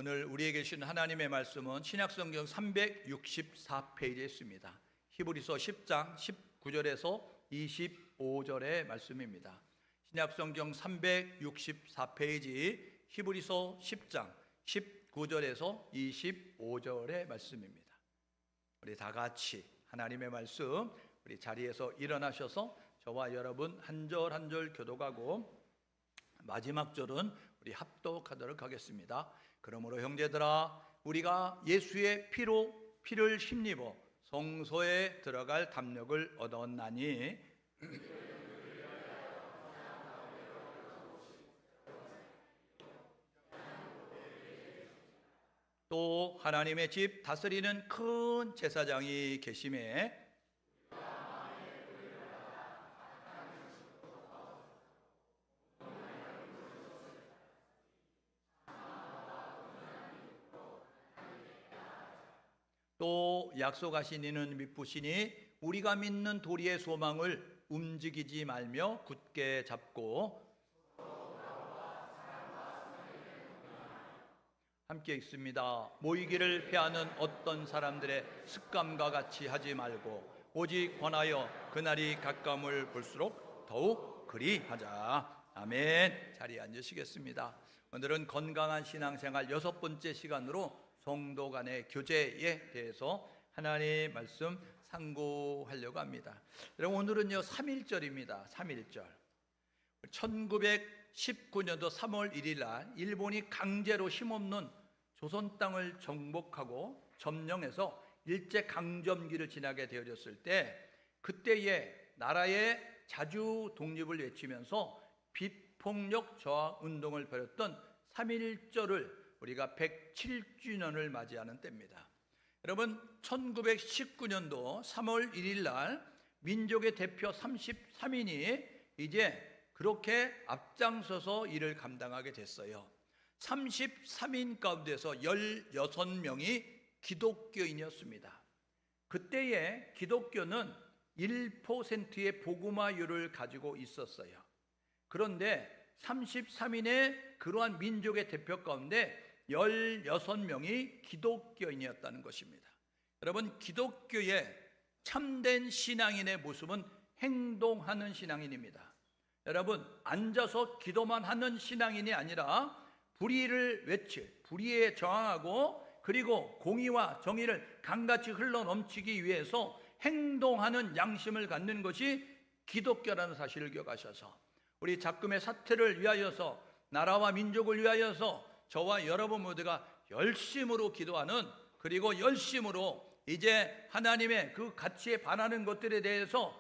오늘 우리에게 주신 하나님의 말씀은 신약성경 364페이지에 있습니다. 히브리서 10장 19절에서 25절의 말씀입니다. 신약성경 364페이지 히브리서 10장 19절에서 25절의 말씀입니다. 우리 다 같이 하나님의 말씀, 우리 자리에서 일어나셔서 저와 여러분 한 절 한 절 교독하고 마지막 절은 우리 합독하도록 하겠습니다. 그러므로 형제들아, 우리가 예수의 피를 힘입어 성소에 들어갈 담력을 얻었나니 또 하나님의 집 다스리는 큰 제사장이 계심에 또 약속하신 이는 믿으시니 우리가 믿는 도리의 소망을 움직이지 말며 굳게 잡고 함께 읽습니다. 모이기를 피하는 어떤 사람들의 습관과 같이 하지 말고 오직 권하여 그날이 가까움을 볼수록 더욱 그리하자. 아멘. 자리에 앉으시겠습니다. 오늘은 건강한 신앙생활 6번째 시간으로 성도 간의 교제에 대해서 하나님의 말씀 상고하려고 합니다. 여러분, 오늘은요 3.1절입니다. 3.1절. 1919년도 3월 1일 날 일본이 강제로 힘없는 조선 땅을 정복하고 점령해서 일제 강점기를 지나게 되어졌을 때, 그때에 나라의 자주 독립을 외치면서 비폭력 저항 운동을 벌였던 3.1절을 우리가 107주년을 맞이하는 때입니다. 여러분, 1919년도 3월 1일 날 민족의 대표 33인이 이제 그렇게 앞장서서 일을 감당하게 됐어요. 33인 가운데서 16명이 기독교인이었습니다. 그때의 기독교는 1%의 복음화율을 가지고 있었어요. 그런데 33인의 그러한 민족의 대표 가운데 16명이 기독교인이었다는 것입니다. 여러분, 기독교의 참된 신앙인의 모습은 행동하는 신앙인입니다. 여러분, 앉아서 기도만 하는 신앙인이 아니라 불의를 불의에 저항하고 그리고 공의와 정의를 강같이 흘러넘치기 위해서 행동하는 양심을 갖는 것이 기독교라는 사실을 기억하셔서 우리 작금의 사태를 위하여서, 나라와 민족을 위하여서 저와 여러분 모두가 열심으로 기도하는, 그리고 열심으로 이제 하나님의 그 가치에 반하는 것들에 대해서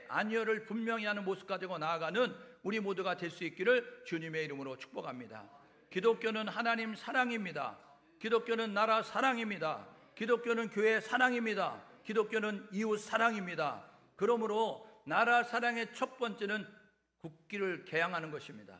아니요를 분명히 하는 모습 가지고 나아가는 우리 모두가 될 수 있기를 주님의 이름으로 축복합니다. 기독교는 하나님 사랑입니다. 기독교는 나라 사랑입니다. 기독교는 교회 사랑입니다. 기독교는 이웃 사랑입니다. 그러므로 나라 사랑의 첫 번째는 국기를 개양하는 것입니다.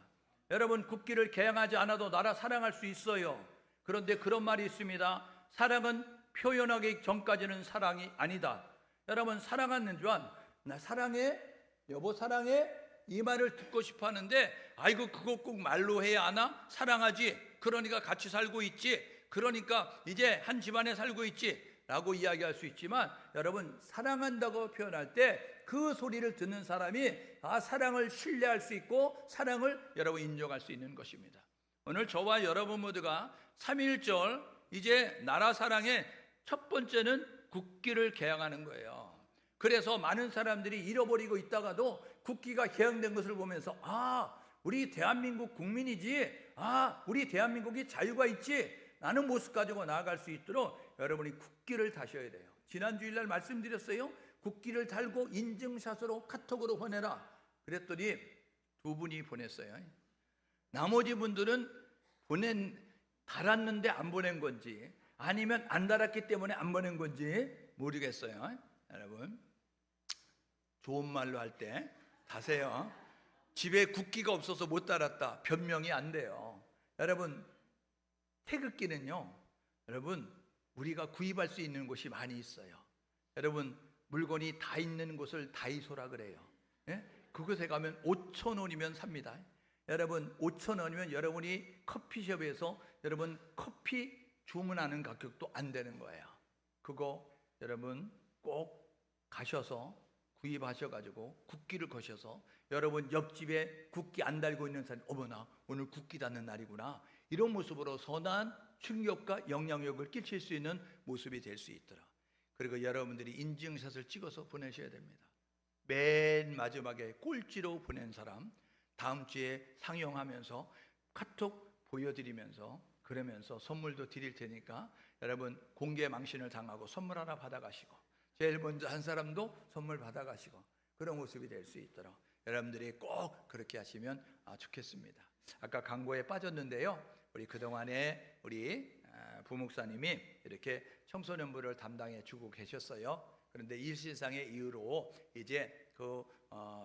여러분, 국기를 개양하지 않아도 나라 사랑할 수 있어요. 그런데 그런 말이 있습니다. 사랑은 표현하기 전까지는 사랑이 아니다. 여러분, 사랑하는 주안, 나 사랑해? 여보 사랑해? 이 말을 듣고 싶어 하는데, 아이고 그거 꼭 말로 해야 하나? 사랑하지, 그러니까 같이 살고 있지, 그러니까 이제 한 집안에 살고 있지 라고 이야기할 수 있지만, 여러분, 사랑한다고 표현할 때 그 소리를 듣는 사람이 사랑을 신뢰할 수 있고 사랑을 여러분 인정할 수 있는 것입니다. 오늘 저와 여러분 모두가 3.1절, 이제 나라 사랑의 첫 번째는 국기를 개양하는 거예요. 그래서 많은 사람들이 잃어버리고 있다가도 국기가 개양된 것을 보면서 우리 대한민국 국민이지, 우리 대한민국이 자유가 있지 라는 모습 가지고 나아갈 수 있도록 여러분이 국기를 다셔야 돼요. 지난 주일날 말씀드렸어요. 국기를 달고 인증샷으로 카톡으로 보내라 그랬더니 2분이 보냈어요. 나머지 분들은 달았는데 안 보낸 건지 아니면 안 달았기 때문에 안 보낸 건지 모르겠어요. 여러분, 좋은 말로 할 때 다세요. 집에 국기가 없어서 못 달았다, 변명이 안 돼요. 여러분, 태극기는요, 여러분, 우리가 구입할 수 있는 곳이 많이 있어요. 여러분, 물건이 다 있는 곳을 다이소라 그래요. 그곳에 가면 5,000원이면 삽니다. 여러분 5,000원이면 여러분이 커피숍에서 여러분 커피 주문하는 가격도 안 되는 거예요. 그거 여러분 꼭 가셔서 구입하셔가지고 국기를 거셔서 여러분 옆집에 국기 안 달고 있는 사람이 어머나 오늘 국기 닫는 날이구나, 이런 모습으로 선한 충격과 영향력을 끼칠 수 있는 모습이 될 수 있더라. 그리고 여러분들이 인증샷을 찍어서 보내셔야 됩니다. 맨 마지막에 꼴찌로 보낸 사람 다음 주에 상영하면서 카톡 보여드리면서 그러면서 선물도 드릴 테니까 여러분 공개 망신을 당하고 선물 하나 받아가시고 제일 먼저 한 사람도 선물 받아가시고 그런 모습이 될 수 있도록 여러분들이 꼭 그렇게 하시면 좋겠습니다. 아까 광고에 빠졌는데요, 우리 그동안에 우리 부목사님이 이렇게 청소년부를 담당해 주고 계셨어요. 그런데 일시상의 이유로 이제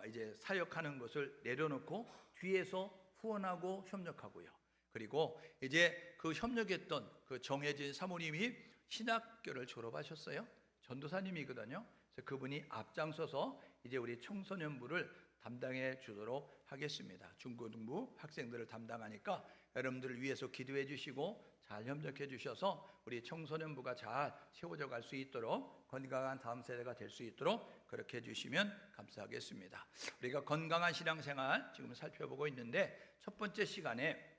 이제 사역하는 것을 내려놓고 뒤에서 후원하고 협력하고요. 그리고 이제 그 협력했던 그 정혜진 사모님이 신학교를 졸업하셨어요. 전도사님이거든요. 그래서 그분이 앞장서서 이제 우리 청소년부를 담당해 주도록 하겠습니다. 중고등부 학생들을 담당하니까 여러분들을 위해서 기도해 주시고 잘 협력해 주셔서 우리 청소년부가 잘 세워져 갈 수 있도록 건강한 다음 세대가 될 수 있도록 그렇게 해주시면 감사하겠습니다. 우리가 건강한 신앙생활 지금 살펴보고 있는데 첫 번째 시간에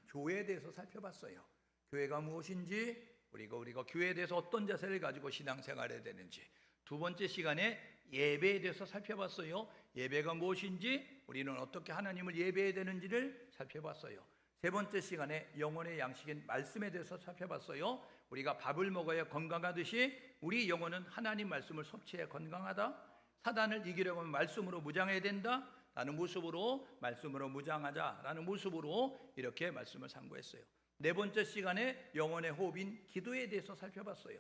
교회에 대해서 살펴봤어요. 교회가 무엇인지, 우리가 교회에 대해서 어떤 자세를 가지고 신앙생활해야 되는지. 두 번째 시간에 예배에 대해서 살펴봤어요. 예배가 무엇인지, 우리는 어떻게 하나님을 예배해야 되는지를 살펴봤어요. 세 번째 시간에 영혼의 양식인 말씀에 대해서 살펴봤어요. 우리가 밥을 먹어야 건강하듯이 우리 영혼은 하나님 말씀을 섭취해야 건강하다. 사단을 이기려면 말씀으로 무장해야 된다 라는 모습으로 말씀으로 무장하자라는 모습으로 이렇게 말씀을 상고했어요. 네 번째 시간에 영혼의 호흡인 기도에 대해서 살펴봤어요.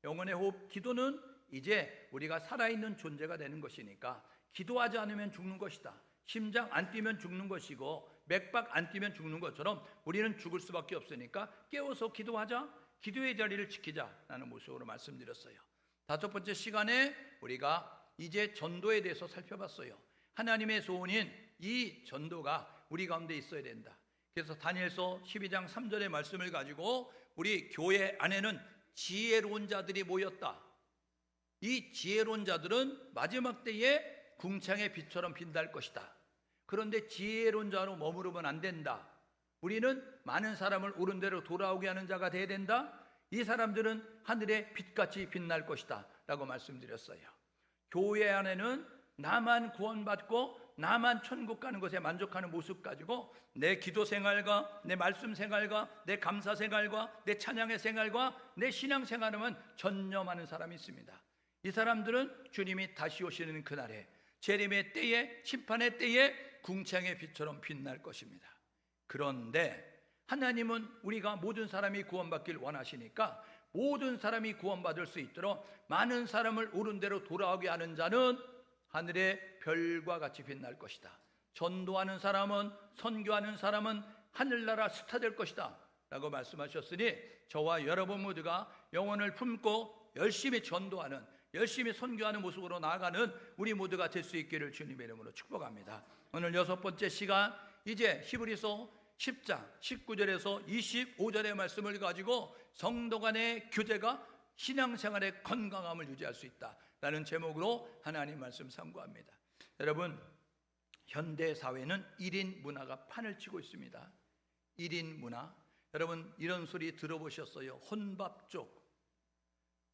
영혼의 호흡, 기도는 이제 우리가 살아있는 존재가 되는 것이니까 기도하지 않으면 죽는 것이다. 심장 안 뛰면 죽는 것이고 맥박 안 뛰면 죽는 것처럼 우리는 죽을 수밖에 없으니까 깨워서 기도하자, 기도의 자리를 지키자라는 모습으로 말씀드렸어요. 다섯 번째 시간에 우리가 이제 전도에 대해서 살펴봤어요. 하나님의 소원인 이 전도가 우리 가운데 있어야 된다. 그래서 다니엘서 12장 3절의 말씀을 가지고 우리 교회 안에는 지혜로운 자들이 모였다. 이 지혜로운 자들은 마지막 때에 궁창의 빛처럼 빛날 것이다. 그런데 지혜로운 자로 머무르면 안 된다. 우리는 많은 사람을 옳은 대로 돌아오게 하는 자가 되어야 된다. 이 사람들은 하늘의 빛같이 빛날 것이다 라고 말씀드렸어요. 교회 안에는 나만 구원받고 나만 천국 가는 것에 만족하는 모습 가지고 내 기도 생활과 내 말씀 생활과 내 감사 생활과 내 찬양의 생활과 내 신앙 생활에만 전념하는 사람이 있습니다. 이 사람들은 주님이 다시 오시는 그날에 재림의 때에 심판의 때에 궁창의 빛처럼 빛날 것입니다. 그런데 하나님은 우리가 모든 사람이 구원받길 원하시니까 모든 사람이 구원받을 수 있도록 많은 사람을 옳은 대로 돌아오게 하는 자는 하늘의 별과 같이 빛날 것이다. 전도하는 사람은, 선교하는 사람은 하늘나라 스타 될 것이다 라고 말씀하셨으니 저와 여러분 모두가 영혼을 품고 열심히 전도하는, 열심히 선교하는 모습으로 나아가는 우리 모두가 될 수 있기를 주님의 이름으로 축복합니다. 오늘 여섯 번째 시간, 이제 히브리서 10장 19절에서 25절의 말씀을 가지고 성도 간의 교제가 신앙생활의 건강함을 유지할 수 있다 라는 제목으로 하나님 말씀 상고합니다. 여러분, 현대 사회는 1인 문화가 판을 치고 있습니다. 1인 문화. 여러분 이런 소리 들어보셨어요? 혼밥족.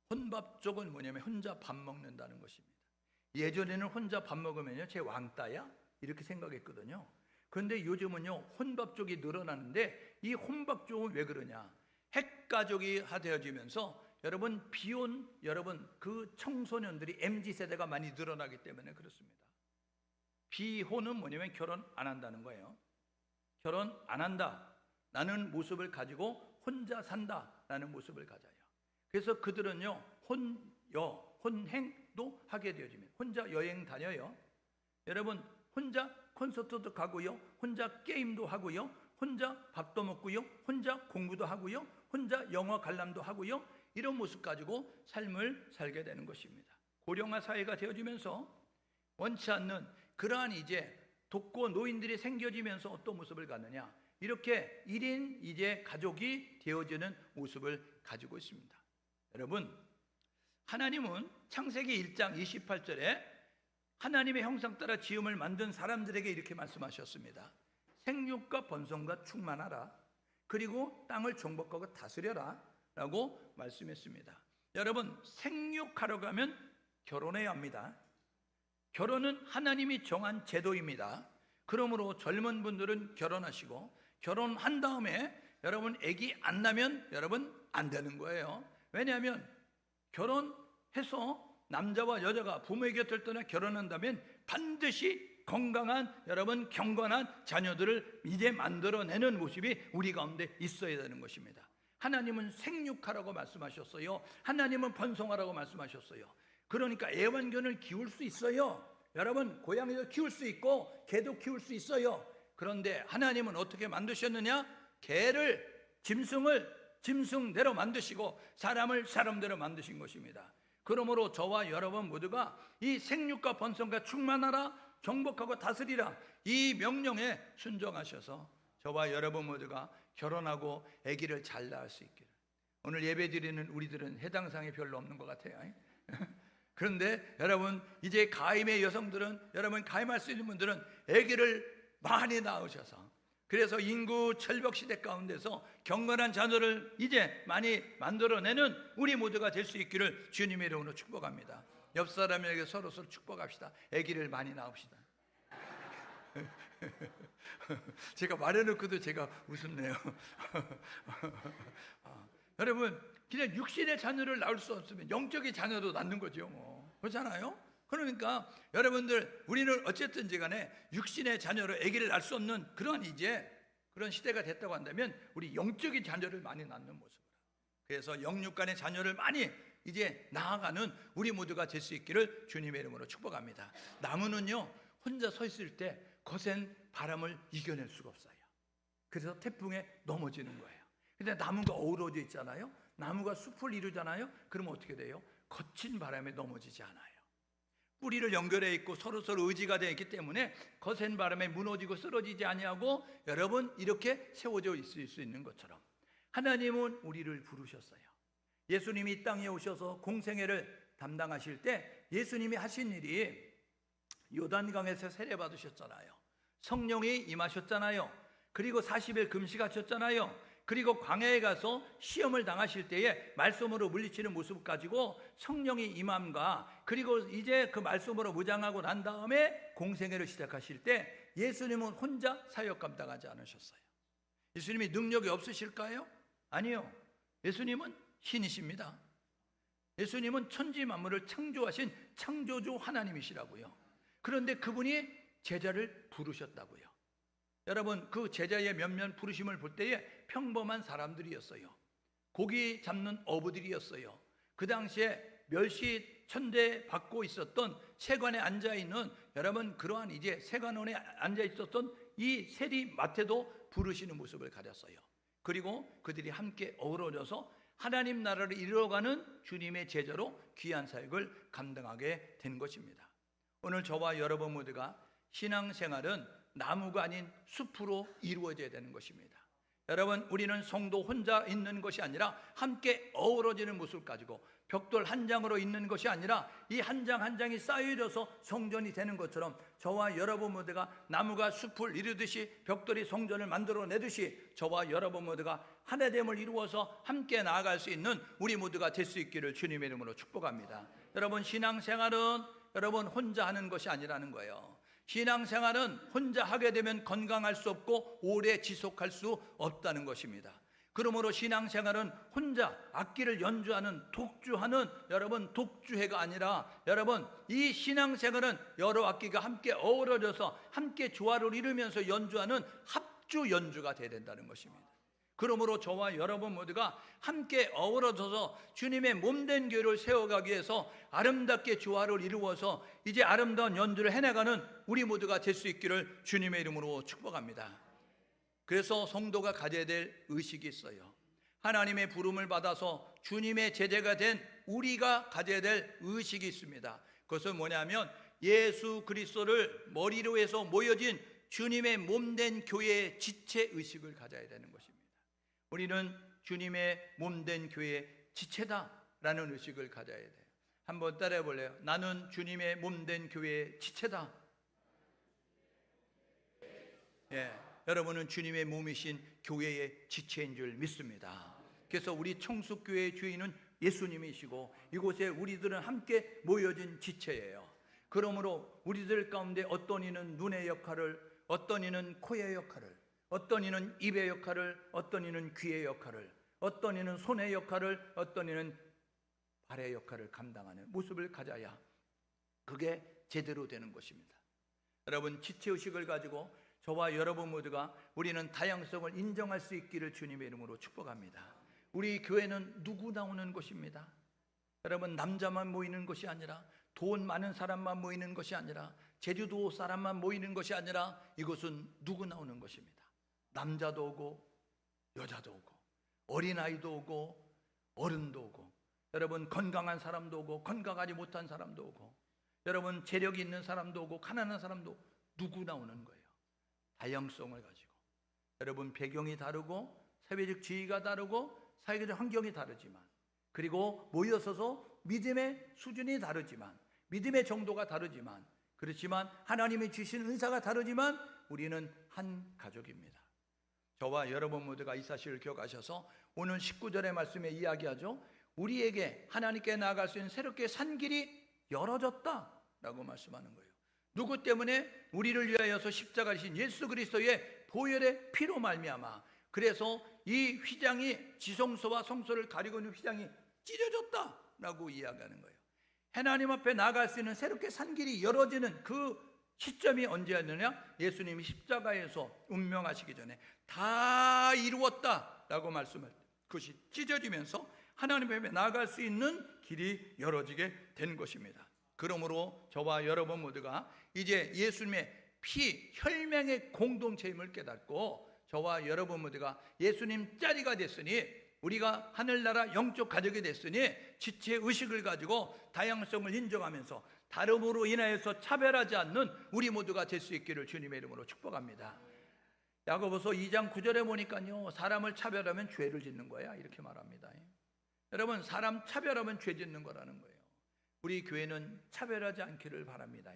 혼밥족은 뭐냐면 혼자 밥 먹는다는 것입니다. 예전에는 혼자 밥 먹으면요 제 왕따야? 이렇게 생각했거든요. 그런데 요즘은요 혼밥족이 늘어나는데 이 혼밥족은 왜 그러냐? 핵가족이 되어지면서 여러분 비혼, 여러분 그 청소년들이 MZ세대가 많이 늘어나기 때문에 그렇습니다. 비혼은 뭐냐면 결혼 안 한다는 거예요. 결혼 안 한다 라는 모습을 가지고 혼자 산다 라는 모습을 가져요. 그래서 그들은요 혼행도 하게 되어지면 혼자 여행 다녀요. 여러분 혼자 콘서트도 가고요, 혼자 게임도 하고요, 혼자 밥도 먹고요, 혼자 공부도 하고요, 혼자 영어 관람도 하고요, 이런 모습 가지고 삶을 살게 되는 것입니다. 고령화 사회가 되어지면서 원치 않는 그러한 이제 돕고 노인들이 생겨지면서 어떤 모습을 갖느냐? 이렇게 1인 이제 가족이 되어지는 모습을 가지고 있습니다. 여러분, 하나님은 창세기 1장 28절에 하나님의 형상 따라 지음을 만든 사람들에게 이렇게 말씀하셨습니다. 생육과 번성과 충만하라. 그리고 땅을 정복하고 다스려라 라고 말씀했습니다. 여러분, 생육하려고 하면 결혼해야 합니다. 결혼은 하나님이 정한 제도입니다. 그러므로 젊은 분들은 결혼하시고, 결혼한 다음에 여러분 아기 안 나면 여러분 안 되는 거예요. 왜냐하면 결혼해서 남자와 여자가 부모의 곁을 떠나 결혼한다면 반드시 건강한 여러분 경건한 자녀들을 이제 만들어내는 모습이 우리 가운데 있어야 되는 것입니다. 하나님은 생육하라고 말씀하셨어요. 하나님은 번성하라고 말씀하셨어요. 그러니까 애완견을 키울 수 있어요. 여러분, 고양이도 키울 수 있고 개도 키울 수 있어요. 그런데 하나님은 어떻게 만드셨느냐? 개를, 짐승대로 만드시고 사람을 사람대로 만드신 것입니다. 그러므로 저와 여러분 모두가 이 생육과 번성과 충만하라, 정복하고 다스리라, 이 명령에 순종하셔서 저와 여러분 모두가 결혼하고 아기를 잘 낳을 수 있기를. 오늘 예배 드리는 우리들은 해당 사항이 별로 없는 것 같아요. 그런데 여러분, 이제 가임의 여성들은, 여러분 가임할 수 있는 분들은 아기를 많이 낳으셔서, 그래서 인구 철벽 시대 가운데서 경건한 자녀를 이제 많이 만들어내는 우리 모두가 될 수 있기를 주님의 이름으로 축복합니다. 옆 사람에게 서로 축복합시다. 아기를 많이 낳읍시다. 제가 말해놓고도 제가 웃음네요. 여러분, 그냥 육신의 자녀를 낳을 수 없으면 영적인 자녀도 낳는 거죠, 뭐. 그렇잖아요? 그러니까 여러분들, 우리는 어쨌든지 간에 육신의 자녀로 아기를 낳을 수 없는 그런 이제 그런 시대가 됐다고 한다면 우리 영적인 자녀를 많이 낳는 모습으로, 그래서 영육 간의 자녀를 많이 이제 나아가는 우리 모두가 될 수 있기를 주님의 이름으로 축복합니다. 나무는요, 혼자 서 있을 때 거센 바람을 이겨낼 수가 없어요. 그래서 태풍에 넘어지는 거예요. 근데 나무가 어우러져 있잖아요. 나무가 숲을 이루잖아요. 그러면 어떻게 돼요? 거친 바람에 넘어지지 않아요. 뿌리를 연결해 있고 서로 의지가 되어 있기 때문에 거센 바람에 무너지고 쓰러지지 아니하고, 여러분 이렇게 세워져 있을 수 있는 것처럼 하나님은 우리를 부르셨어요. 예수님이 이 땅에 오셔서 공생애를 담당하실 때 예수님이 하신 일이 요단강에서 세례 받으셨잖아요. 성령이 임하셨잖아요. 그리고 40일 금식하셨잖아요. 그리고 광야에 가서 시험을 당하실 때에 말씀으로 물리치는 모습 가지고 성령이 임함과, 그리고 이제 그 말씀으로 무장하고 난 다음에 공생애를 시작하실 때 예수님은 혼자 사역 감당하지 않으셨어요. 예수님이 능력이 없으실까요? 아니요. 예수님은 신이십니다. 예수님은 천지 만물을 창조하신 창조주 하나님이시라고요. 그런데 그분이 제자를 부르셨다고요. 여러분, 그 제자의 몇몇 부르심을 볼 때에 평범한 사람들이었어요. 고기 잡는 어부들이었어요. 그 당시에 멸시 천대 받고 있었던 세관에 앉아있는, 여러분 그러한 이제 세관원에 앉아있었던 이 세리마태도 부르시는 모습을 가졌어요. 그리고 그들이 함께 어우러져서 하나님 나라를 이루어가는 주님의 제자로 귀한 사역을 감당하게 된 것입니다. 오늘 저와 여러분 모두가 신앙생활은 나무가 아닌 숲으로 이루어져야 되는 것입니다. 여러분, 우리는 성도 혼자 있는 것이 아니라 함께 어우러지는 모습을 가지고, 벽돌 한 장으로 있는 것이 아니라 이 한 장 한 장이 쌓여져서 성전이 되는 것처럼 저와 여러분 모두가 나무가 숲을 이루듯이, 벽돌이 성전을 만들어내듯이 저와 여러분 모두가 하나됨을 이루어서 함께 나아갈 수 있는 우리 모두가 될 수 있기를 주님의 이름으로 축복합니다. 여러분, 신앙생활은 여러분 혼자 하는 것이 아니라는 거예요. 신앙생활은 혼자 하게 되면 건강할 수 없고 오래 지속할 수 없다는 것입니다. 그러므로 신앙생활은 혼자 악기를 연주하는, 독주하는 여러분 독주회가 아니라, 여러분 이 신앙생활은 여러 악기가 함께 어우러져서 함께 조화를 이루면서 연주하는 합주 연주가 되어야 된다는 것입니다. 그러므로 저와 여러분 모두가 함께 어우러져서 주님의 몸된 교회를 세워가기 위해서 아름답게 조화를 이루어서 이제 아름다운 연주를 해나가는 우리 모두가 될 수 있기를 주님의 이름으로 축복합니다. 그래서 성도가 가져야 될 의식이 있어요. 하나님의 부름을 받아서 주님의 제자가 된 우리가 가져야 될 의식이 있습니다. 그것은 뭐냐면 예수 그리스도를 머리로 해서 모여진 주님의 몸된 교회의 지체의식을 가져야 되는 것입니다. 우리는 주님의 몸된 교회의 지체다라는 의식을 가져야 돼요. 한번 따라해 볼래요? 나는 주님의 몸된 교회의 지체다. 여러분은 주님의 몸이신 교회의 지체인 줄 믿습니다. 그래서 우리 청숙교회의 주인은 예수님이시고 이곳에 우리들은 함께 모여진 지체예요. 그러므로 우리들 가운데 어떤 이는 눈의 역할을, 어떤 이는 코의 역할을, 어떤 이는 입의 역할을, 어떤 이는 귀의 역할을, 어떤 이는 손의 역할을, 어떤 이는 발의 역할을 감당하는 모습을 가져야 그게 제대로 되는 것입니다. 여러분, 지체의식을 가지고 저와 여러분 모두가 우리는 다양성을 인정할 수 있기를 주님의 이름으로 축복합니다. 우리 교회는 누구 나오는 곳입니다. 여러분, 남자만 모이는 것이 아니라, 돈 많은 사람만 모이는 것이 아니라, 제주도 사람만 모이는 것이 아니라, 이곳은 누구 나오는 것입니다. 남자도 오고 여자도 오고 어린아이도 오고 어른도 오고, 여러분 건강한 사람도 오고 건강하지 못한 사람도 오고, 여러분 재력이 있는 사람도 오고 가난한 사람도 오고, 누구 나오는 거예요. 다양성을 가지고. 여러분 배경이 다르고 사회적 지위가 다르고 사회적 환경이 다르지만, 그리고 모여서서 믿음의 수준이 다르지만, 믿음의 정도가 다르지만, 그렇지만 하나님이 주신 은사가 다르지만 우리는 한 가족입니다. 저와 여러분 모두가 이 사실을 기억하셔서 오늘 19절의 말씀에 이야기하죠. 우리에게 하나님께 나아갈 수 있는 새롭게 산 길이 열어졌다라고 말씀하는 거예요. 누구 때문에? 우리를 위하여서 십자가를 지신 예수 그리스도의 보혈의 피로 말미암아. 그래서 이 휘장이, 지성소와 성소를 가리고 있는 휘장이 찢어졌다라고 이야기하는 거예요. 하나님 앞에 나아갈 수 있는 새롭게 산 길이 열어지는 그 시점이 언제였느냐? 예수님이 십자가에서 운명하시기 전에 다 이루었다라고 말씀을, 그것이 찢어지면서 하나님 앞에 나아갈 수 있는 길이 열어지게 된 것입니다. 그러므로 저와 여러분 모두가 이제 예수님의 피, 혈맹의 공동체임을 깨닫고 저와 여러분 모두가 예수님 짜리가 됐으니, 우리가 하늘나라 영적 가족이 됐으니 지체의식을 가지고 다양성을 인정하면서 다름으로 인하여서 차별하지 않는 우리 모두가 될 수 있기를 주님의 이름으로 축복합니다. 야고보서 2장 9절에 보니까요, 사람을 차별하면 죄를 짓는 거야 이렇게 말합니다. 여러분, 사람 차별하면 죄 짓는 거라는 거예요. 우리 교회는 차별하지 않기를 바랍니다.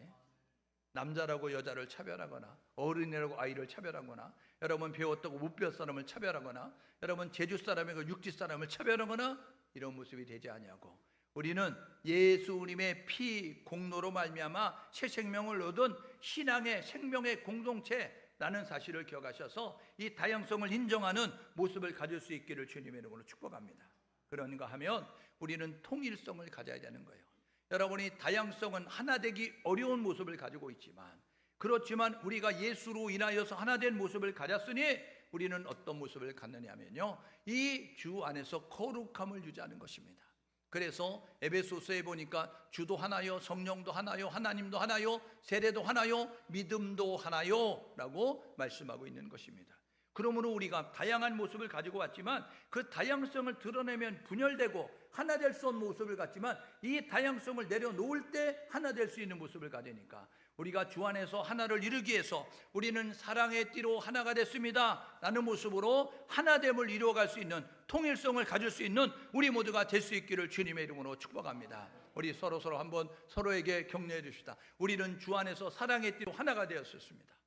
남자라고 여자를 차별하거나, 어른이라고 아이를 차별하거나, 여러분 배웠다고 못 배운 사람을 차별하거나, 여러분 제주 사람이고 육지 사람을 차별하거나, 이런 모습이 되지 아니하고, 우리는 예수님의 피 공로로 말미암아 새 생명을 얻은 신앙의 생명의 공동체라는 사실을 기억하셔서 이 다양성을 인정하는 모습을 가질 수 있기를 주님의 이름으로 축복합니다. 그런가 하면 우리는 통일성을 가져야 되는 거예요. 여러분이 다양성은 하나 되기 어려운 모습을 가지고 있지만, 그렇지만 우리가 예수로 인하여서 하나 된 모습을 가졌으니 우리는 어떤 모습을 갖느냐 하면요, 이 주 안에서 거룩함을 유지하는 것입니다. 그래서 에베소서에 보니까 주도 하나요, 성령도 하나요, 하나님도 하나요, 세례도 하나요, 믿음도 하나요 라고 말씀하고 있는 것입니다. 그러므로 우리가 다양한 모습을 가지고 왔지만 그 다양성을 드러내면 분열되고 하나 될 수 없는 모습을 갖지만, 이 다양성을 내려놓을 때 하나 될 수 있는 모습을 가지니까 우리가 주 안에서 하나를 이루기 위해서 우리는 사랑의 띠로 하나가 됐습니다 라는 모습으로 하나됨을 이루어갈 수 있는, 통일성을 가질 수 있는 우리 모두가 될 수 있기를 주님의 이름으로 축복합니다. 우리 서로 한번 서로에게 격려해 주시다. 우리는 주 안에서 사랑의 띠로 하나가 되었습니다.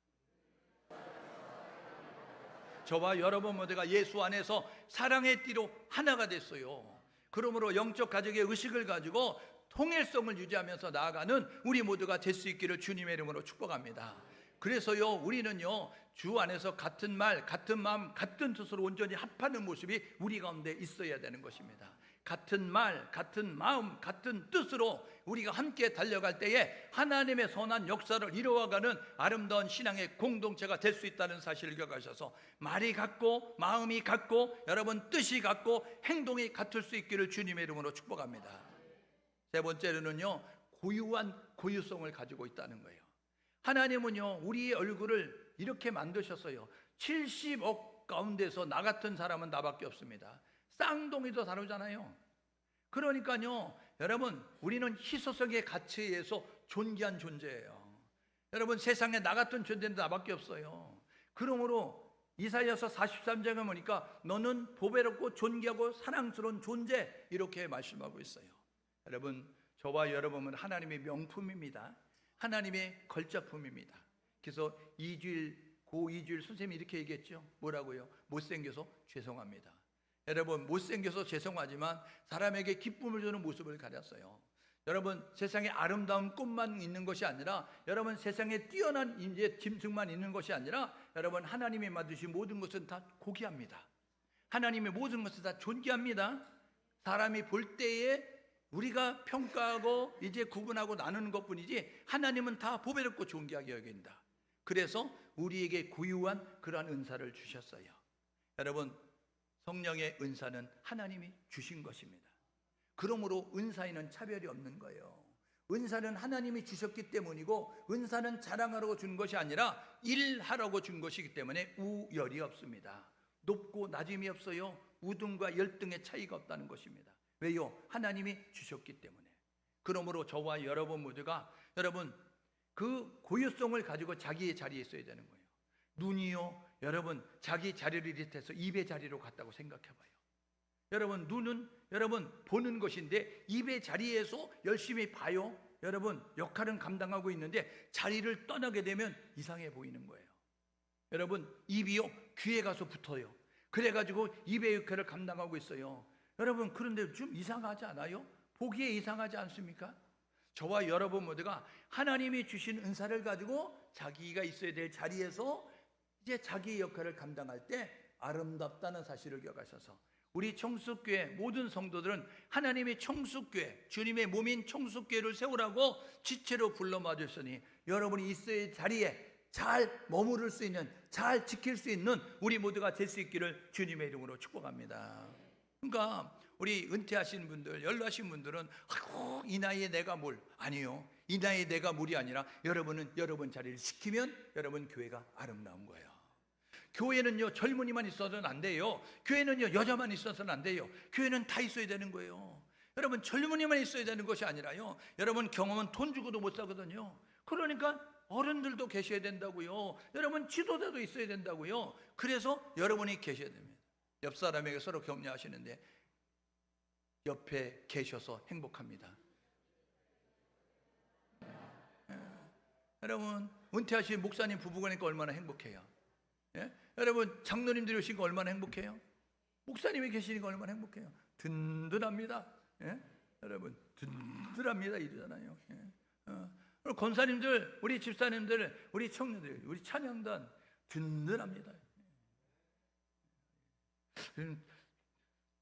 저와 여러분 모두가 예수 안에서 사랑의 띠로 하나가 됐어요. 그러므로 영적 가족의 의식을 가지고 통일성을 유지하면서 나아가는 우리 모두가 될 수 있기를 주님의 이름으로 축복합니다. 그래서요, 우리는요, 주 안에서 같은 말, 같은 마음, 같은 뜻으로 온전히 합하는 모습이 우리 가운데 있어야 되는 것입니다. 같은 말, 같은 마음, 같은 뜻으로 우리가 함께 달려갈 때에 하나님의 선한 역사를 이루어가는 아름다운 신앙의 공동체가 될 수 있다는 사실을 기억하셔서 말이 같고 마음이 같고 여러분 뜻이 같고 행동이 같을 수 있기를 주님의 이름으로 축복합니다. 세 번째로는요, 고유한 고유성을 가지고 있다는 거예요. 하나님은요, 우리의 얼굴을 이렇게 만드셨어요. 70억 가운데서 나 같은 사람은 나밖에 없습니다. 쌍둥이도 다르잖아요. 그러니까요, 여러분, 우리는 희소성의 가치에 의해서 존귀한 존재예요. 여러분, 세상에 나 같은 존재는 나밖에 없어요. 그러므로 이사야서 43장에 보니까 너는 보배롭고 존귀하고 사랑스러운 존재, 이렇게 말씀하고 있어요. 여러분, 저와 여러분은 하나님의 명품입니다. 하나님의 걸작품입니다. 그래서 이주일 선생님이 이렇게 얘기했죠. 뭐라고요? 못생겨서 죄송합니다. 여러분, 못생겨서 죄송하지만 사람에게 기쁨을 주는 모습을 가졌어요. 여러분, 세상에 아름다운 꽃만 있는 것이 아니라, 여러분, 세상에 뛰어난 인재 짐승만 있는 것이 아니라, 여러분, 하나님이 만드신 모든 것은 다 고귀합니다. 하나님의 모든 것은 다 존귀합니다. 사람이 볼 때에 우리가 평가하고 이제 구분하고 나누는 것뿐이지, 하나님은 다 보배롭고 존귀하게 여긴다. 그래서 우리에게 고유한 그러한 은사를 주셨어요. 여러분, 성령의 은사는 하나님이 주신 것입니다. 그러므로 은사에는 차별이 없는 거예요. 은사는 하나님이 주셨기 때문이고, 은사는 자랑하라고 준 것이 아니라 일하라고 준 것이기 때문에 우열이 없습니다. 높고 낮음이 없어요. 우등과 열등의 차이가 없다는 것입니다. 왜요? 하나님이 주셨기 때문에. 그러므로 저와 여러분 모두가, 여러분, 그 고유성을 가지고 자기의 자리에 있어야 되는 거예요. 눈이요, 여러분, 자기 자리를 이렇게해서 입의 자리로 갔다고 생각해봐요. 여러분, 눈은 여러분 보는 것인데, 입의 자리에서 열심히 봐요. 여러분, 역할은 감당하고 있는데 자리를 떠나게 되면 이상해 보이는 거예요. 여러분, 입이요, 귀에 가서 붙어요. 그래가지고 입의 역할을 감당하고 있어요. 여러분, 그런데 좀 이상하지 않아요? 보기에 이상하지 않습니까? 저와 여러분 모두가 하나님이 주신 은사를 가지고 자기가 있어야 될 자리에서 이제 자기의 역할을 감당할 때 아름답다는 사실을 기억하셔서, 우리 청숙교회 모든 성도들은 하나님의 청숙교회, 주님의 몸인 청숙교회를 세우라고 지체로 불러 맞으셨으니, 여러분이 있어야 할 자리에 잘 머무를 수 있는, 잘 지킬 수 있는 우리 모두가 될 수 있기를 주님의 이름으로 축복합니다. 그러니까 우리 은퇴하신 분들, 연로하신 분들은 아이고, 이 나이에 내가 뭘, 아니요, 이 나이에 내가 뭘이 아니라 여러분은 여러분 자리를 지키면 여러분 교회가 아름다운 거예요. 교회는요, 젊은이만 있어서는 안 돼요. 교회는요, 여자만 있어서는 안 돼요. 교회는 다 있어야 되는 거예요. 여러분, 젊은이만 있어야 되는 것이 아니라요, 여러분, 경험은 돈 주고도 못 사거든요. 그러니까 어른들도 계셔야 된다고요. 여러분, 지도자도 있어야 된다고요. 그래서 여러분이 계셔야 됩니다. 옆 사람에게 서로 격려하시는데, 옆에 계셔서 행복합니다. 여러분, 은퇴하신 목사님 부부가니까 얼마나 행복해요. 예? 여러분, 장로님들이 오시니까 얼마나 행복해요. 목사님이 계시니까 얼마나 행복해요. 든든합니다. 예? 여러분, 든든합니다 이러잖아요. 예? 권사님들, 우리 집사님들, 우리 청년들, 우리 찬양단 든든합니다.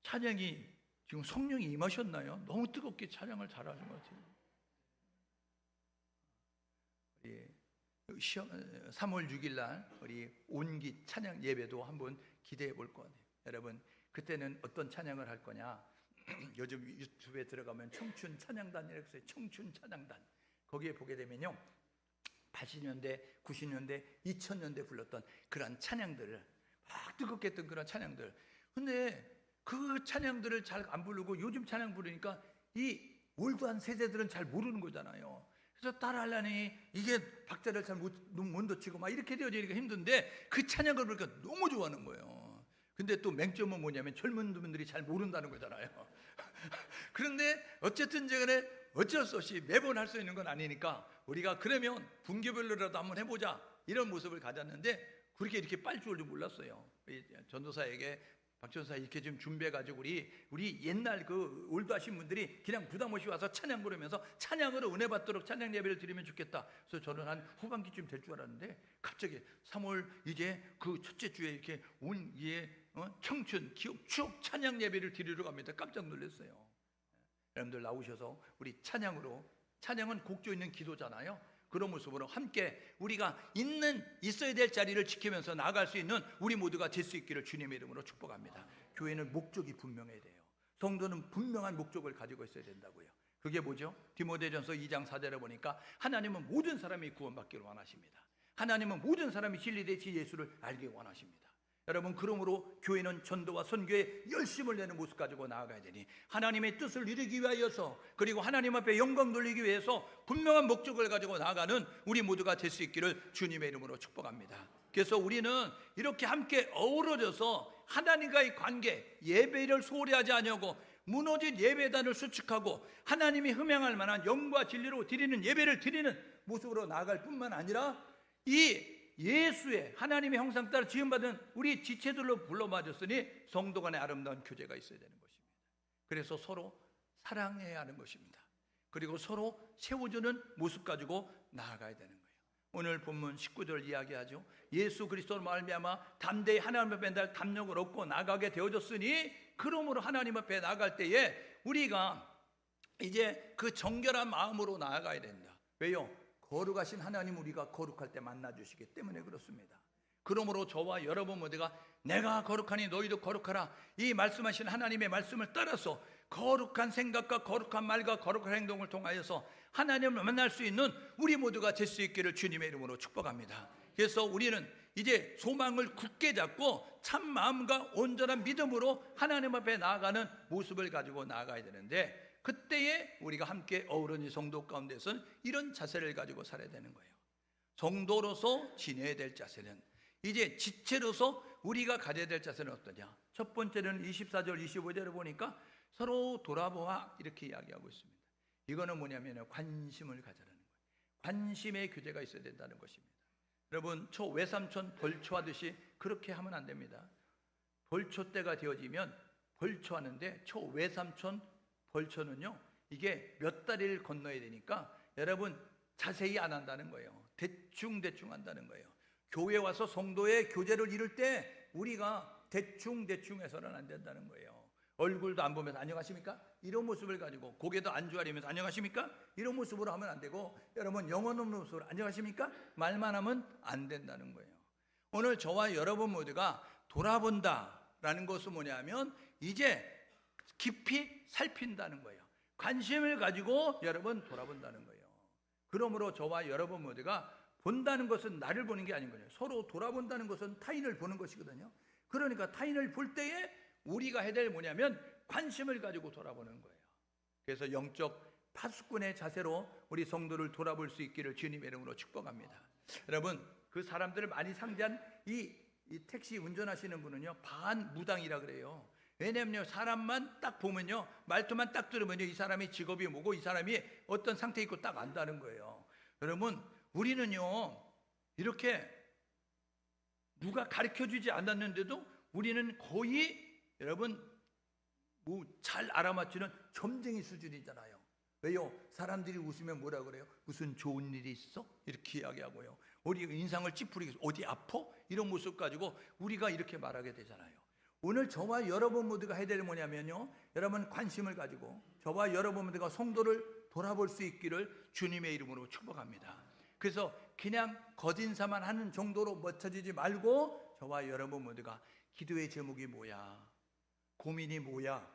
찬양이 지금 성령이 임하셨나요? 너무 뜨겁게 찬양을 잘하는 것 같아요. 3월 6일 날 우리 온기 찬양 예배도 한번 기대해 볼 것 같아요. 여러분, 그때는 어떤 찬양을 할 거냐? 요즘 유튜브에 들어가면 청춘 찬양단이라고 해서 청춘 찬양단, 거기에 보게 되면요, 80년대, 90년대, 2000년대 불렀던 그런 찬양들을 막 뜨겁게 했던 그런 찬양들. 근데 그 찬양들을 잘 안 부르고 요즘 찬양 부르니까 이 올드한 세대들은 잘 모르는 거잖아요. 그래서 따라하려니 이게 박자를 잘 못 놓치고 막 이렇게 되어지니까 힘든데, 그 찬양을 부르니까 너무 좋아하는 거예요. 근데 또 맹점은 뭐냐면 젊은 분들이 잘 모른다는 거잖아요. 그런데 어쨌든 간에 어쩔 수 없이 매번 할 수 있는 건 아니니까, 우리가 그러면 분기별로라도 한번 해보자, 이런 모습을 가졌는데, 그렇게 이렇게 빨리 줄 줄 몰랐어요. 전도사에게, 박전사 이렇게 좀 준비해가지고 우리 옛날 그 올드하신 분들이 그냥 부담 없이 와서 찬양 부르면서 찬양으로 은혜 받도록 찬양 예배를 드리면 좋겠다. 그래서 저는 한 후반기쯤 될 줄 알았는데, 갑자기 3월 이제 그 첫째 주에 이렇게 온 청춘 기억 추억 찬양 예배를 드리러 갑니다. 깜짝 놀랐어요. 여러분들 나오셔서 우리 찬양으로, 찬양은 곡조 있는 기도잖아요. 그런 모습으로 함께 우리가 있어야 될 자리를 지키면서 나아갈 수 있는 우리 모두가 될 수 있기를 주님의 이름으로 축복합니다. 교회는 목적이 분명해야 돼요. 성도는 분명한 목적을 가지고 있어야 된다고요. 그게 뭐죠? 디모데전서 2장 4절에 보니까 하나님은 모든 사람이 구원받기를 원하십니다. 하나님은 모든 사람이 진리의 지 예수를 알기 원하십니다. 여러분, 그러므로 교회는 전도와 선교에 열심을 내는 모습 가지고 나아가야 되니, 하나님의 뜻을 이루기 위하여서, 그리고 하나님 앞에 영광 돌리기 위해서 분명한 목적을 가지고 나아가는 우리 모두가 될 수 있기를 주님의 이름으로 축복합니다. 그래서 우리는 이렇게 함께 어우러져서 하나님과의 관계, 예배를 소홀히 하지 아니하고 무너진 예배단을 수축하고 하나님이 흠양할 만한 영과 진리로 드리는 예배를 드리는 모습으로 나아갈 뿐만 아니라, 이 예수의 하나님의 형상 따라 지음받은 우리 지체들로 불러맞았으니 성도 간의 아름다운 교제가 있어야 되는 것입니다. 그래서 서로 사랑해야 하는 것입니다. 그리고 서로 세워주는 모습 가지고 나아가야 되는 거예요. 오늘 본문 19절 이야기하죠. 예수 그리스도로 말미암아 담대히 하나님 앞에 날 담력을 얻고 나가게 되어졌으니, 그러므로 하나님 앞에 나갈 때에 우리가 이제 그 정결한 마음으로 나아가야 된다. 왜요? 거룩하신 하나님 우리가 거룩할 때 만나주시기 때문에 그렇습니다. 그러므로 저와 여러분 모두가 내가 거룩하니 너희도 거룩하라, 이 말씀하신 하나님의 말씀을 따라서 거룩한 생각과 거룩한 말과 거룩한 행동을 통하여서 하나님을 만날 수 있는 우리 모두가 될 수 있기를 주님의 이름으로 축복합니다. 그래서 우리는 이제 소망을 굳게 잡고 참 마음과 온전한 믿음으로 하나님 앞에 나아가는 모습을 가지고 나아가야 되는데, 그때에 우리가 함께 어우러진 성도 가운데서는 이런 자세를 가지고 살아야 되는 거예요. 성도로서 지내야 될 자세는, 이제 지체로서 우리가 가져야 될 자세는 어떠냐? 첫 번째는 24절 25절을 보니까 서로 돌아보아 이렇게 이야기하고 있습니다. 이거는 뭐냐면 관심을 가져라는 거예요. 관심의 교제가 있어야 된다는 것입니다. 여러분, 초 외삼촌 벌초하듯이 그렇게 하면 안 됩니다. 벌초 때가 되어지면 벌초하는데, 초 외삼촌 벌초는요, 이게 몇 다리를 건너야 되니까 여러분 자세히 안 한다는 거예요. 대충 한다는 거예요. 교회 와서 성도의 교제를 이룰 때 우리가 대충 해서는 안 된다는 거예요. 얼굴도 안 보면서 안녕하십니까? 이런 모습을 가지고, 고개도 안 조아리면서 안녕하십니까? 이런 모습으로 하면 안 되고, 여러분 영혼 없는 모습으로 안녕하십니까? 말만 하면 안 된다는 거예요. 오늘 저와 여러분 모두가 돌아본다라는 것은 뭐냐면, 이제 깊이 살핀다는 거예요. 관심을 가지고 여러분 돌아본다는 거예요. 그러므로 저와 여러분 모두가 본다는 것은 나를 보는 게 아닌 거예요. 서로 돌아본다는 것은 타인을 보는 것이거든요. 그러니까 타인을 볼 때에 우리가 해야 될 뭐냐면 관심을 가지고 돌아보는 거예요. 그래서 영적 파수꾼의 자세로 우리 성도를 돌아볼 수 있기를 주님의 이름으로 축복합니다. 여러분, 그 사람들을 많이 상대한 이 택시 운전하시는 분은요, 반무당이라 그래요. 왜냐면요, 사람만 딱 보면요, 말투만 딱 들으면요, 이 사람이 직업이 뭐고 이 사람이 어떤 상태에 있고 딱 안다는 거예요. 여러분, 우리는요 이렇게 누가 가르쳐주지 않았는데도 우리는 거의 여러분 잘 알아맞히는 점쟁이 수준이잖아요. 왜요? 사람들이 웃으면 뭐라 그래요? 무슨 좋은 일이 있어? 이렇게 이야기하고요, 우리 인상을 찌푸리고 어디 아파? 이런 모습 가지고 우리가 이렇게 말하게 되잖아요. 오늘 저와 여러분 모두가 해야 될 뭐냐면요, 여러분 관심을 가지고 저와 여러분 모두가 성도를 돌아볼 수 있기를 주님의 이름으로 축복합니다. 그래서 그냥 거짓사만 하는 정도로 멈춰지지 말고, 저와 여러분 모두가 기도의 제목이 뭐야, 고민이 뭐야,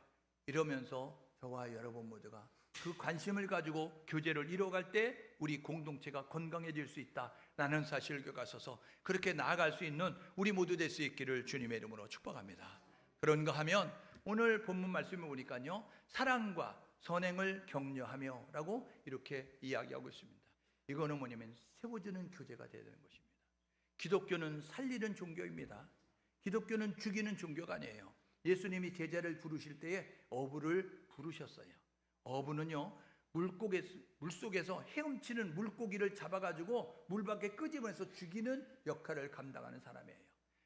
이러면서 저와 여러분 모두가 그 관심을 가지고 교제를 이뤄갈 때 우리 공동체가 건강해질 수 있다라는 사실을 교가서서 그렇게 나아갈 수 있는 우리 모두 될 수 있기를 주님의 이름으로 축복합니다. 그런가 하면 오늘 본문 말씀을 보니까요, 사랑과 선행을 격려하며 라고 이렇게 이야기하고 있습니다. 이거는 뭐냐면 세워주는 교제가 되어야 되는 것입니다. 기독교는 살리는 종교입니다. 기독교는 죽이는 종교가 아니에요. 예수님이 제자를 부르실 때에 어부를 부르셨어요. 어부는요, 물속에서 헤엄치는 물고기를 잡아가지고 물 밖에 끄집어내서 죽이는 역할을 감당하는 사람이에요.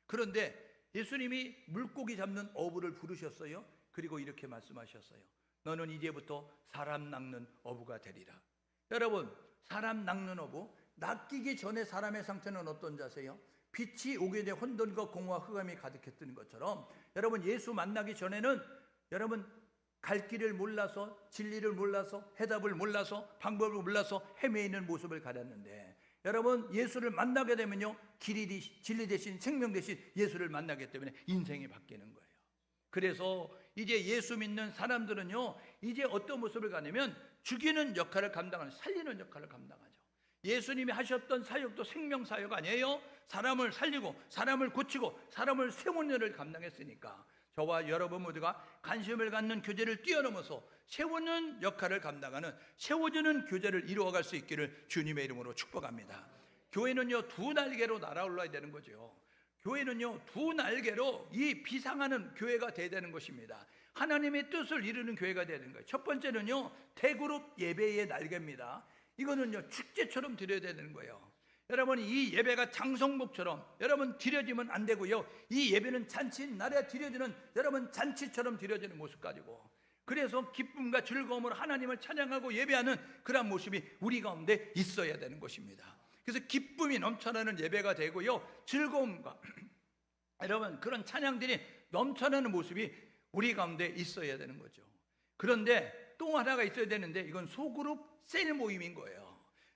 그런데 예수님이 물고기 잡는 어부를 부르셨어요. 그리고 이렇게 말씀하셨어요. 너는 이제부터 사람 낚는 어부가 되리라. 여러분, 사람 낚는 어부, 낚이기 전에 사람의 상태는 어떤 자세요? 빛이 오게 돼 혼돈과 공허와 흑암이 가득했던 것처럼, 여러분 예수 만나기 전에는 여러분 갈 길을 몰라서, 진리를 몰라서, 해답을 몰라서, 방법을 몰라서 헤매이는 모습을 가졌는데, 여러분 예수를 만나게 되면요, 길이 진리 대신 생명 대신 예수를 만나기 때문에 인생이 바뀌는 거예요. 그래서 이제 예수 믿는 사람들은요, 이제 어떤 모습을 가냐면 죽이는 역할을 감당하는, 살리는 역할을 감당하죠. 예수님이 하셨던 사역도 생명사역 아니에요? 사람을 살리고 사람을 고치고 사람을 세우는 일을 감당했으니까 저와 여러분 모두가 관심을 갖는 교제를 뛰어넘어서 세우는 역할을 감당하는, 세워주는 교제를 이루어갈 수 있기를 주님의 이름으로 축복합니다. 교회는요, 두 날개로 날아올라야 되는 거죠. 교회는요, 두 날개로 이 비상하는 교회가 돼야 되는 것입니다. 하나님의 뜻을 이루는 교회가 되는 거예요. 첫 번째는요, 대그룹 예배의 날개입니다. 이거는요, 축제처럼 드려야 되는 거예요. 여러분, 이 예배가 장성목처럼 여러분 드려지면 안 되고요, 이 예배는 잔치 날에 드려지는 여러분 잔치처럼 드려지는 모습 가지고, 그래서 기쁨과 즐거움으로 하나님을 찬양하고 예배하는 그런 모습이 우리 가운데 있어야 되는 것입니다. 그래서 기쁨이 넘쳐나는 예배가 되고요, 즐거움과 여러분 그런 찬양들이 넘쳐나는 모습이 우리 가운데 있어야 되는 거죠. 그런데 또 하나가 있어야 되는데, 이건 소그룹 셀 모임인 거예요.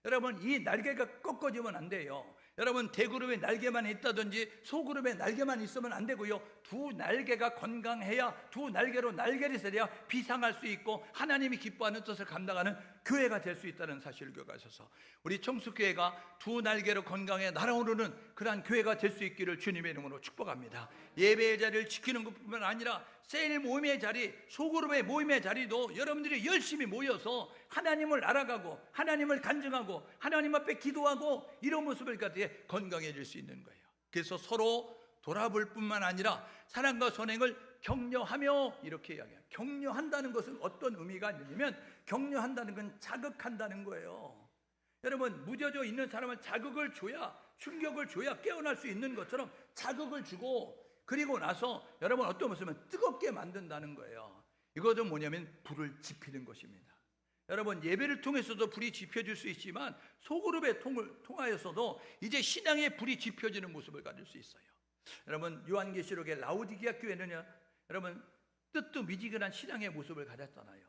여러분, 이 날개가 꺾어지면 안 돼요. 여러분, 대그룹의 날개만 있다든지 소그룹의 날개만 있으면 안 되고요, 두 날개가 건강해야, 두 날개로 날개를 세려야 비상할 수 있고 하나님이 기뻐하는 뜻을 감당하는 교회가 될 수 있다는 사실을 기억하셔서 우리 청수교회가 두 날개로 건강해 날아오르는 그러한 교회가 될 수 있기를 주님의 이름으로 축복합니다. 예배의 자리를 지키는 것뿐만 아니라 세일 모임의 자리, 소그룹의 모임의 자리도 여러분들이 열심히 모여서 하나님을 알아가고 하나님을 간증하고 하나님 앞에 기도하고 이런 모습을 갖게 건강해질 수 있는 거예요. 그래서 서로 돌아볼 뿐만 아니라 사랑과 선행을 격려하며, 이렇게 이야기해요. 격려한다는 것은 어떤 의미가 있냐면, 격려한다는 건 자극한다는 거예요. 여러분, 무뎌져 있는 사람은 자극을 줘야, 충격을 줘야 깨어날 수 있는 것처럼 자극을 주고, 그리고 나서 여러분 어떤 모습은 뜨겁게 만든다는 거예요. 이것은 뭐냐면 불을 지피는 것입니다. 여러분, 예배를 통해서도 불이 지펴질 수 있지만 소그룹의 통하여서도 이제 신앙의 불이 지펴지는 모습을 가질 수 있어요. 여러분, 요한계시록의 라오디게아 교회는요, 여러분 뜨뜻미지근한 신앙의 모습을 가졌잖아요.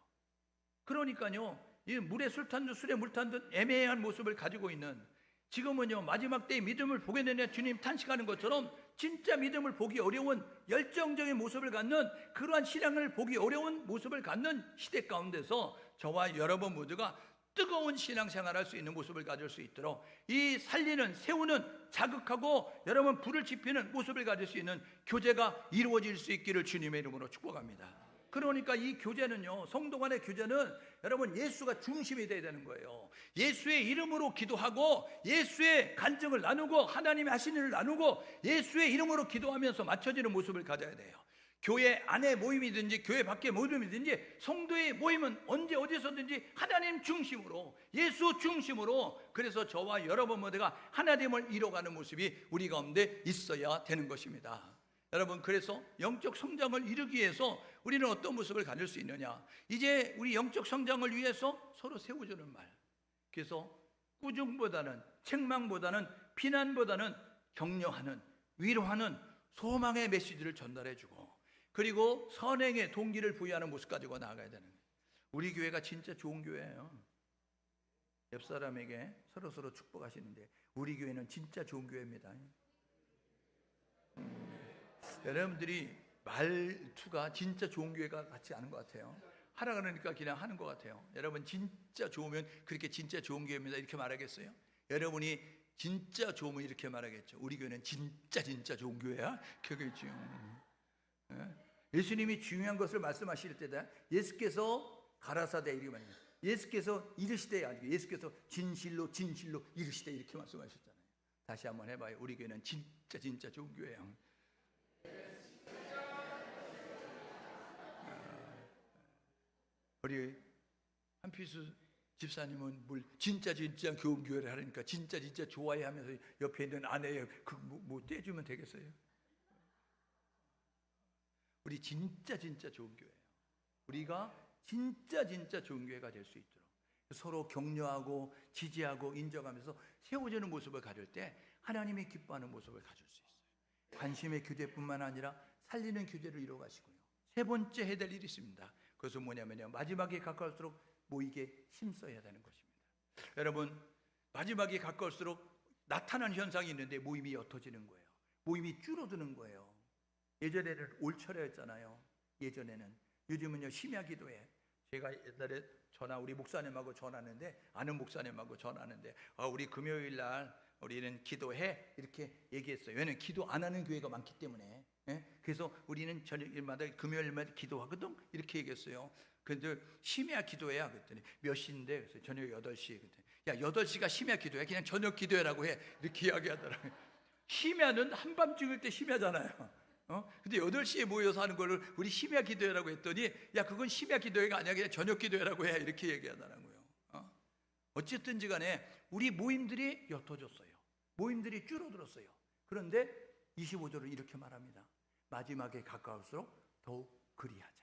그러니까요, 이 물에 술 탄 듯 술에 물 탄 듯 애매한 모습을 가지고 있는, 지금은요 마지막 때의 믿음을 보게 되냐 주님 탄식하는 것처럼 진짜 믿음을 보기 어려운 열정적인 모습을 갖는, 그러한 신앙을 보기 어려운 모습을 갖는 시대 가운데서 저와 여러분 모두가 뜨거운 신앙생활을 할 수 있는 모습을 가질 수 있도록, 이 살리는, 세우는, 자극하고 여러분 불을 지피는 모습을 가질 수 있는 교제가 이루어질 수 있기를 주님의 이름으로 축복합니다. 그러니까 이 교제는요, 성도 간의 교제는 여러분 예수가 중심이 돼야 되는 거예요. 예수의 이름으로 기도하고 예수의 간증을 나누고 하나님의 하신 일을 나누고 예수의 이름으로 기도하면서 맞춰지는 모습을 가져야 돼요. 교회 안에 모임이든지 교회 밖에 모임이든지 성도의 모임은 언제 어디서든지 하나님 중심으로, 예수 중심으로, 그래서 저와 여러분 모두가 하나님을 이뤄가는 모습이 우리 가운데 있어야 되는 것입니다. 여러분, 그래서 영적 성장을 이루기 위해서 우리는 어떤 모습을 가질 수 있느냐, 이제 우리 영적 성장을 위해서 서로 세워주는 말, 그래서 꾸중보다는, 책망보다는, 비난보다는 격려하는, 위로하는 소망의 메시지를 전달해주고, 그리고 선행의 동기를 부여하는 모습 가지고 나아가야 되는 거예요. 우리 교회가 진짜 좋은 교회예요. 옆 사람에게 서로 축복하시는데 우리 교회는 진짜 좋은 교회입니다. 여러분들이 말투가 진짜 좋은 교회가 같지 않은 것 같아요. 하라 그러니까 그냥 하는 것 같아요. 여러분 진짜 좋으면 그렇게 진짜 좋은 교회입니다 이렇게 말하겠어요? 여러분이 진짜 좋으면 이렇게 말하겠죠. 우리 교회는 진짜 좋은 교회야? 그거겠죠. 예수님이 중요한 것을 말씀하실 때다 예수께서 가라사대 이렇게 말해요. 예수께서 이르시되, 아니고 예수께서 진실로 이르시되 이렇게 말씀하셨잖아요. 다시 한번 해봐요. 우리 교회는 진짜 좋은 교회예요. 우리 한필수 집사님은 뭘 진짜 좋은 교회를 하니까 진짜 좋아해 하면서 옆에 있는 아내에 뭐 떼주면 되겠어요? 우리 진짜 좋은 교회예요. 우리가 진짜 좋은 교회가 될 수 있도록 서로 격려하고 지지하고 인정하면서 세워지는 모습을 가질 때 하나님이 기뻐하는 모습을 가질 수 있어요. 관심의 교제뿐만 아니라 살리는 교제를 이루어가시고요. 세 번째 해야 될 일이 있습니다. 그것은 뭐냐면요, 마지막에 가까울수록 모이게 힘써야 되는 것입니다. 여러분, 마지막에 가까울수록 나타나는 현상이 있는데 모임이 옅어지는 거예요. 모임이 줄어드는 거예요. 예전에는 올철회였잖아요. 예전에는. 요즘은요 심야 기도회. 제가 옛날에 우리 목사님하고 전화하는데, 아는 목사님하고 전화하는데, 우리 금요일 날 우리는 기도해, 이렇게 얘기했어요. 왜냐면 기도 안 하는 교회가 많기 때문에. 그래서 우리는 저녁일마다 금요일마다 기도하거든, 이렇게 얘기했어요. 근데 심야 기도해야 그랬더니 몇 시인데? 그래서 저녁 8시. 그랬더니 야, 8시가 심야 기도야? 그냥 저녁 기도해라고 해, 이렇게 이야기하더라고요. 심야는 한밤중일 때 심야잖아요. 근데 8시에 모여서 하는 거를 우리 심야 기도회라고 했더니, 야, 그건 심야 기도회가 아니야, 그냥 저녁 기도회라고 해, 이렇게 얘기하더라고요. 어쨌든지 간에 우리 모임들이 옅어졌어요. 모임들이 줄어들었어요. 그런데 25절은 이렇게 말합니다. 마지막에 가까울수록 더욱 그리하자.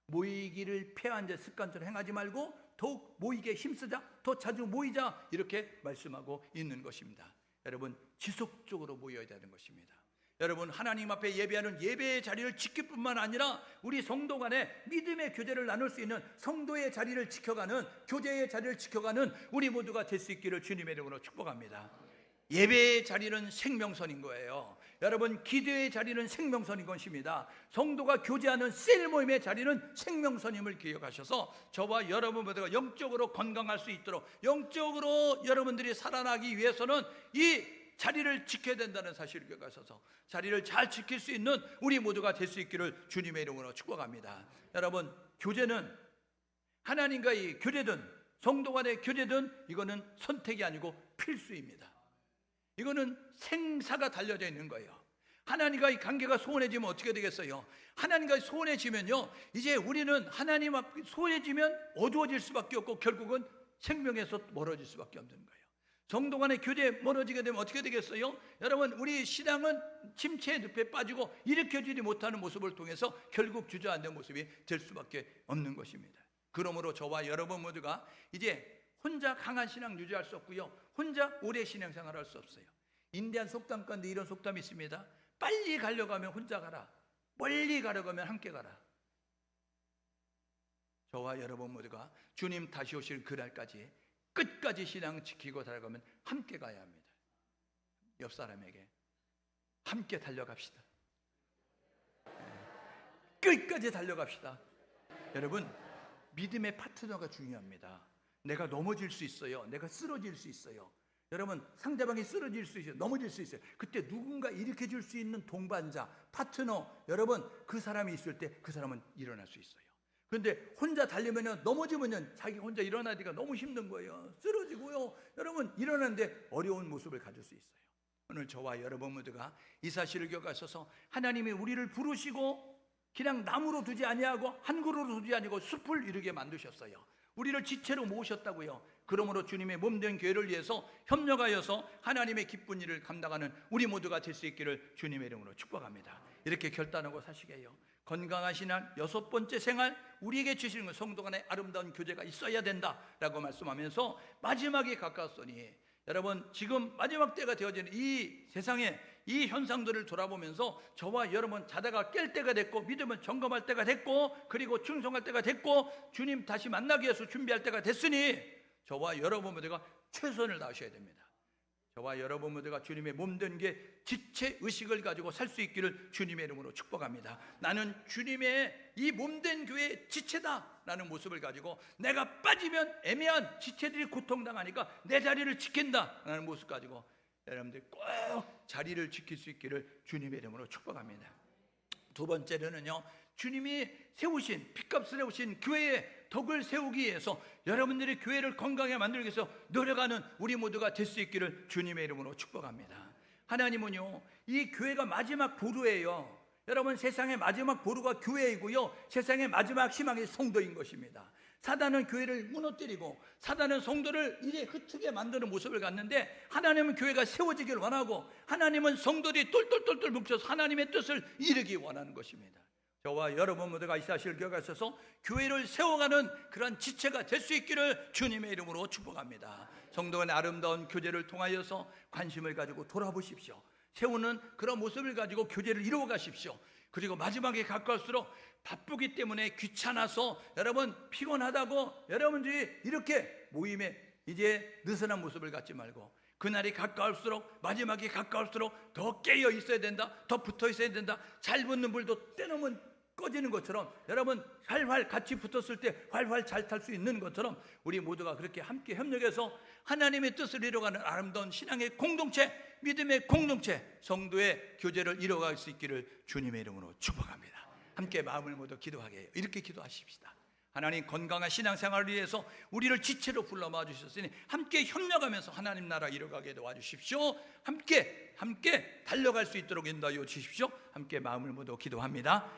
모이기를 폐한 자 습관처럼 행하지 말고 더욱 모이게 힘쓰자, 더 자주 모이자, 이렇게 말씀하고 있는 것입니다. 여러분, 지속적으로 모여야 되는 것입니다. 여러분, 하나님 앞에 예배하는 예배의 자리를 지킬 뿐만 아니라 우리 성도 간에 믿음의 교제를 나눌 수 있는 성도의 자리를 지켜가는, 교제의 자리를 지켜가는 우리 모두가 될 수 있기를 주님의 이름으로 축복합니다. 예배의 자리는 생명선인 거예요. 여러분, 기도의 자리는 생명선인 것입니다. 성도가 교제하는 셀 모임의 자리는 생명선임을 기억하셔서 저와 여러분 모두가 영적으로 건강할 수 있도록, 영적으로 여러분들이 살아나기 위해서는 이 자리를 지켜야 된다는 사실을 기억하셔서 자리를 잘 지킬 수 있는 우리 모두가 될 수 있기를 주님의 이름으로 축복합니다. 여러분, 교제는 하나님과의 교제든 성도 간의 교제든 이거는 선택이 아니고 필수입니다. 이거는 생사가 달려져 있는 거예요. 하나님과의 관계가 소원해지면 어떻게 되겠어요? 하나님과 소원해지면요, 이제 우리는 하나님 앞에 소원해지면 어두워질 수밖에 없고 결국은 생명에서 멀어질 수밖에 없는 거예요. 성도 간의 교제 멀어지게 되면 어떻게 되겠어요? 여러분, 우리 신앙은 침체의 늪에 빠지고 일으켜지지 못하는 모습을 통해서 결국 주저앉는 모습이 될 수밖에 없는 것입니다. 그러므로 저와 여러분 모두가 이제 혼자 강한 신앙 유지할 수 없고요, 혼자 오래 신앙생활할 수 없어요. 인디안 속담 가운데 이런 속담이 있습니다. 빨리 가려고 하면 혼자 가라, 멀리 가려고 하면 함께 가라. 저와 여러분 모두가 주님 다시 오실 그날까지 끝까지 신앙 지키고 살아가면 함께 가야 합니다. 옆 사람에게 함께 달려갑시다. 끝까지 달려갑시다. 여러분, 믿음의 파트너가 중요합니다. 내가 넘어질 수 있어요. 내가 쓰러질 수 있어요. 여러분, 상대방이 쓰러질 수 있어요. 넘어질 수 있어요. 그때 누군가 일으켜줄 수 있는 동반자, 파트너, 여러분, 그 사람이 있을 때 그 사람은 일어날 수 있어요. 그런데 혼자 달리면 넘어지면 자기 혼자 일어나기가 너무 힘든 거예요. 쓰러지고요, 여러분, 일어나는데 어려운 모습을 가질 수 있어요. 오늘 저와 여러분 모두가 이 사실을 기억하셔서 하나님이 우리를 부르시고 그냥 나무로 두지 아니하고 한 그루로 두지 아니고 숲을 이루게 만드셨어요. 우리를 지체로 모으셨다고요. 그러므로 주님의 몸된 교회를 위해서 협력하여서 하나님의 기쁜 일을 감당하는 우리 모두가 될 수 있기를 주님의 이름으로 축복합니다. 이렇게 결단하고 사시게 해요. 건강한 신앙, 6번째 생활, 우리에게 주시는 건 성도 간의 아름다운 교제가 있어야 된다라고 말씀하면서 마지막에 가까웠으니, 여러분, 지금 마지막 때가 되어지는 이 세상에 이 현상들을 돌아보면서 저와 여러분 자다가 깰 때가 됐고, 믿음을 점검할 때가 됐고, 그리고 충성할 때가 됐고, 주님 다시 만나기 위해서 준비할 때가 됐으니 저와 여러분 모두가 최선을 다하셔야 됩니다. 저와 여러분 모두가 주님의 몸된 게 지체의식을 가지고 살 수 있기를 주님의 이름으로 축복합니다. 나는 주님의 이 몸된 교회의 지체다 라는 모습을 가지고 내가 빠지면 애매한 지체들이 고통당하니까 내 자리를 지킨다 라는 모습 가지고 여러분들 꼭 자리를 지킬 수 있기를 주님의 이름으로 축복합니다. 두 번째로는요, 주님이 세우신, 핏값을 세우신 교회의 덕을 세우기 위해서 여러분들이 교회를 건강하게 만들기 위해서 노력하는 우리 모두가 될 수 있기를 주님의 이름으로 축복합니다. 하나님은요, 이 교회가 마지막 보루예요. 여러분, 세상의 마지막 보루가 교회이고요, 세상의 마지막 희망이 성도인 것입니다. 사단은 교회를 무너뜨리고 사단은 성도를 이제 흩트게 만드는 모습을 갖는데, 하나님은 교회가 세워지길 원하고 하나님은 성도들이 똘똘똘똘 뭉쳐서 하나님의 뜻을 이루기 원하는 것입니다. 저와 여러분 모두가 이 사실을 기억하셔서 교회를 세워가는 그런 지체가 될 수 있기를 주님의 이름으로 축복합니다. 성도 간의 아름다운 교제를 통하여서 관심을 가지고 돌아보십시오. 세우는 그런 모습을 가지고 교제를 이루어 가십시오. 그리고 마지막에 가까울수록 바쁘기 때문에 귀찮아서 여러분 피곤하다고 여러분들이 이렇게 모임에 이제 느슨한 모습을 갖지 말고, 그날이 가까울수록, 마지막이 가까울수록 더 깨어 있어야 된다, 더 붙어 있어야 된다. 잘 붙는 불도 때놓으면 꺼지는 것처럼, 여러분 활활 같이 붙었을 때 활활 잘 탈 수 있는 것처럼 우리 모두가 그렇게 함께 협력해서 하나님의 뜻을 이뤄가는 아름다운 신앙의 공동체, 믿음의 공동체, 성도의 교제를 이뤄갈 수 있기를 주님의 이름으로 축복합니다. 함께 마음을 모두 기도하게 해요. 이렇게 기도하십시다. 하나님, 건강한 신앙생활을 위해서 우리를 지체로 불러 모아주셨으니 함께 협력하면서 하나님 나라 이뤄가게 도와주십시오. 함께 달려갈 수 있도록 인도하여 주십시오. 함께 마음을 모두 기도합니다.